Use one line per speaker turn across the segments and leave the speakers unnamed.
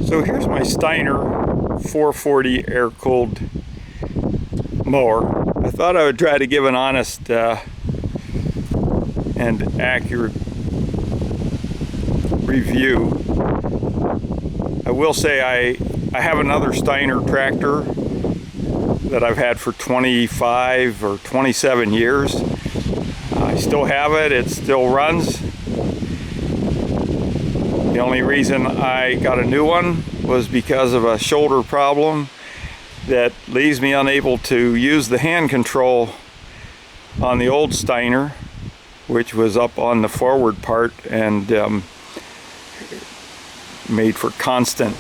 So here's my Steiner 440 air-cooled mower. I thought I would try to give an honest and accurate review. I will say I have another Steiner tractor that I've had for 25 or 27 years. I still have it, it still runs. The only reason I got a new one was because of a shoulder problem that leaves me unable to use the hand control on the old Steiner, which was up on the forward part and made for constant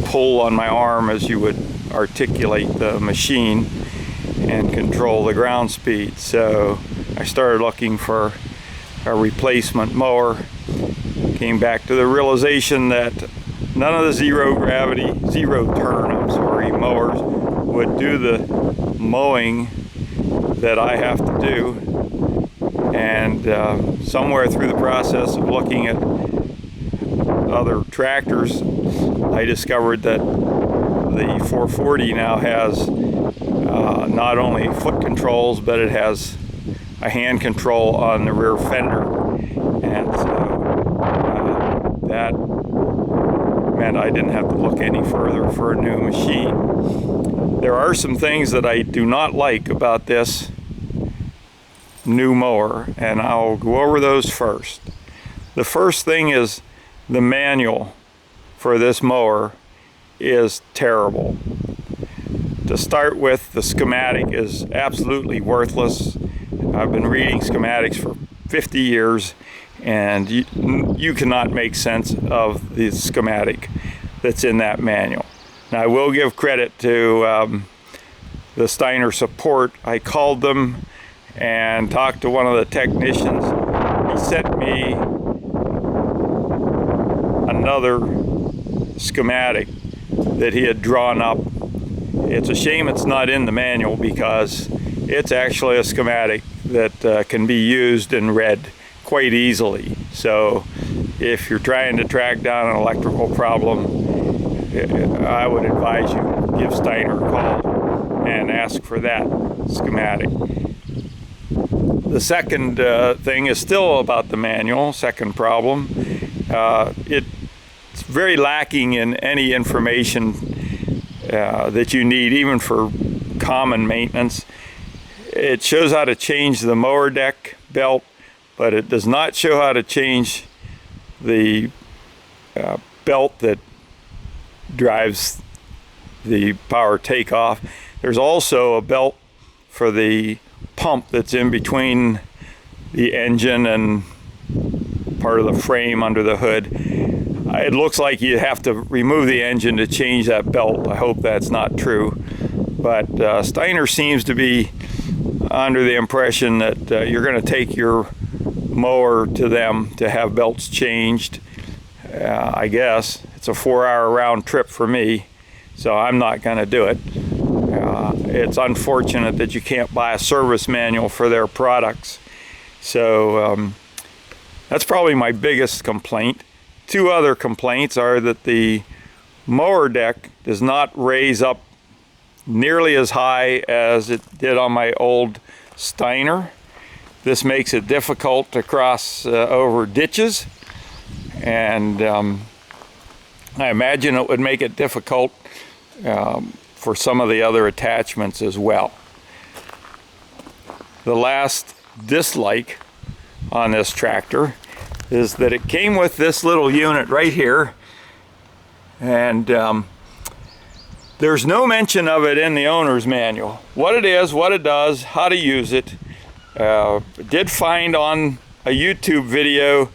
pull on my arm as you would articulate the machine and control the ground speed. So I started looking for a replacement mower. Came back to the realization that none of the zero turn mowers would do the mowing that I have to do. And somewhere through the process of looking at other tractors, I discovered that the 440 now has not only foot controls, but it has a hand control on the rear fender. And so that meant I didn't have to look any further for a new machine. There are some things that I do not like about this new mower, and I'll go over those first. The first thing is the manual for this mower is terrible. To start with, the schematic is absolutely worthless. I've been reading schematics for 50 years, and you cannot make sense of the schematic that's in that manual. Now, I will give credit to the Steiner support. I called them and talked to one of the technicians. He sent me another schematic that he had drawn up. It's a shame it's not in the manual because it's actually a schematic that can be used and read quite easily. So if you're trying to track down an electrical problem, I would advise you give Steiner a call and ask for that schematic. The second thing is still about the manual, second problem. It's very lacking in any information that you need, even for common maintenance. It shows how to change the mower deck belt, but it does not show how to change the belt that drives the power takeoff. There's also a belt for the pump that's in between the engine and part of the frame under the hood. It looks like you have to remove the engine to change that belt. I hope that's not true. But Steiner seems to be under the impression that you're going to take your mower to them to have belts changed. I guess it's a 4-hour round trip for me, so I'm not going to do it. It's unfortunate that you can't buy a service manual for their products. So that's probably my biggest complaint. Two other complaints are that the mower deck does not raise up nearly as high as it did on my old Steiner. This makes it difficult to cross over ditches, and I imagine it would make it difficult for some of the other attachments as well. The last dislike on this tractor is that it came with this little unit right here, and there's no mention of it in the owner's manual. What it is, what it does, how to use it. Did find on a YouTube video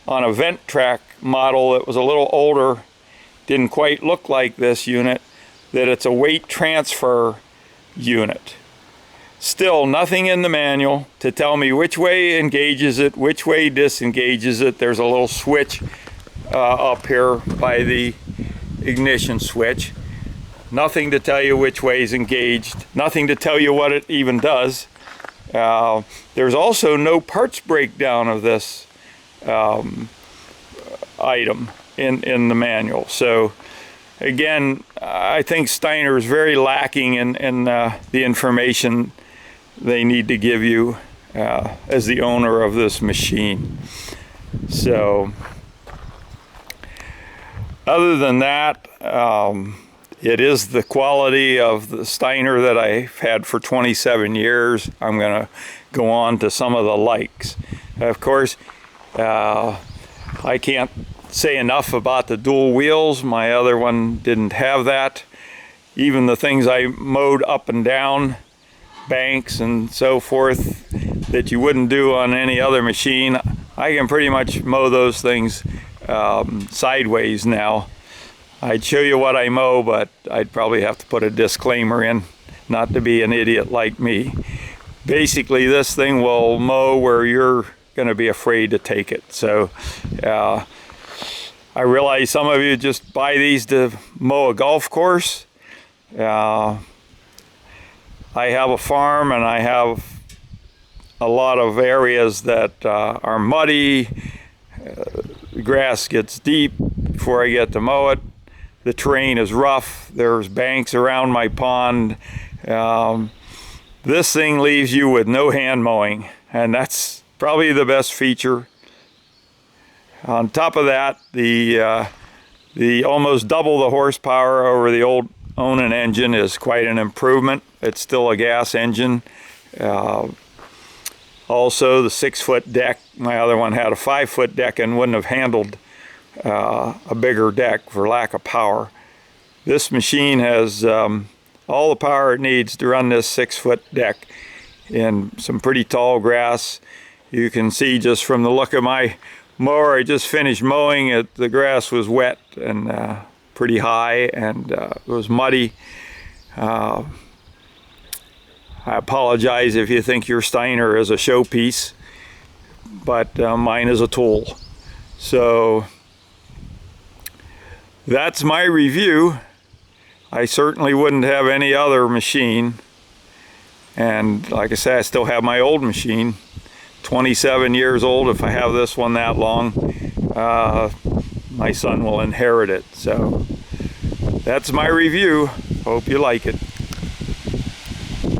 on a vent track model that was a little older, didn't quite look like this unit, that it's a weight transfer unit. Still nothing in the manual to tell me which way engages it, which way disengages it. There's a little switch up here by the ignition switch. Nothing to tell you which way is engaged. Nothing to tell you what it even does. There's also no parts breakdown of this item in the manual. So again, I think Steiner is very lacking in the information they need to give you as the owner of this machine. So other than that, it is the quality of the Steiner that I've had for 27 years. I'm going to go on to some of the likes. Of course, I can't say enough about the dual wheels. My other one didn't have that. Even the things I mowed up and down banks and so forth that you wouldn't do on any other machine, I can pretty much mow those things sideways now. I'd show you what I mow, but I'd probably have to put a disclaimer in, not to be an idiot like me. Basically, this thing will mow where you're going to be afraid to take it. So I realize some of you just buy these to mow a golf course. I have a farm, and I have a lot of areas that are muddy. The grass gets deep before I get to mow it. The terrain is rough. There's banks around my pond. This thing leaves you with no hand mowing, and that's probably the best feature. On top of that, the almost double the horsepower over the old Onan engine is quite an improvement. It's still a gas engine. Also, the 6-foot deck. My other one had a 5-foot deck and wouldn't have handled a bigger deck for lack of power. This machine has all the power it needs to run this 6-foot deck in some pretty tall grass. You can see just from the look of my mower, I just finished mowing it. The grass was wet and pretty high, and it was muddy. I apologize if you think your Steiner is a showpiece, but mine is a tool. So that's my review. I certainly wouldn't have any other machine. And like I said, I still have my old machine, 27 years old. If I have this one that long, my son will inherit it. So that's my review. Hope you like it.